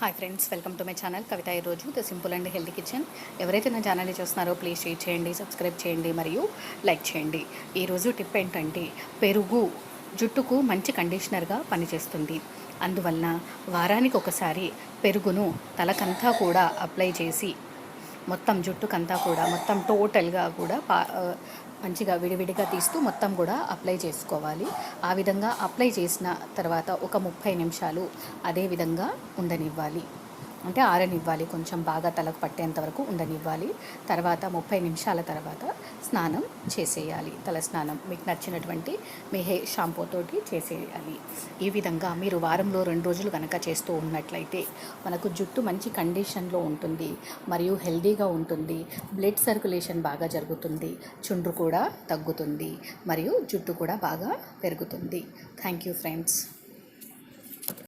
Hi friends, welcome to my channel Kavitha. ఈరోజు the simple and healthy kitchen. ఎవరైతే నా ఛానల్ని చూస్తున్నారో ప్లీజ్ షేర్ చేయండి, సబ్స్క్రైబ్ చేయండి మరియు లైక్ చేయండి. ఈరోజు టిప్ ఏంటంటే, పెరుగు జుట్టుకు మంచి కండిషనర్గా పనిచేస్తుంది. అందువలన వారానికి ఒకసారి పెరుగును తలకంతా కూడా అప్లై చేసి మొత్తం జుట్టుకంతా కూడా మొత్తం టోటల్గా కూడా మంచిగా విడివిడిగా తీస్తూ మొత్తం కూడా అప్లై చేసుకోవాలి. ఆ విధంగా అప్లై చేసిన తర్వాత ఒక 30 నిమిషాలు అదే విధంగా ఉండనివ్వాలి. అంటే ఆరనివ్వాలి, కొంచెం బాగా తలకు పట్టేంత వరకు ఉండనివ్వాలి. తర్వాత 30 నిమిషాల తర్వాత స్నానం చేసేయాలి. తల స్నానం మీకు నచ్చినటువంటి మీ హెయిర్ షాంపూతోటి చేసేయాలి. ఈ విధంగా మీరు వారంలో 2 రోజులు కనుక చేస్తూ ఉన్నట్లయితే మనకు జుట్టు మంచి కండిషన్లో ఉంటుంది మరియు హెల్దీగా ఉంటుంది. బ్లడ్ సర్క్యులేషన్ బాగా జరుగుతుంది, చుండ్రు కూడా తగ్గుతుంది మరియు జుట్టు కూడా బాగా పెరుగుతుంది. Thank you friends.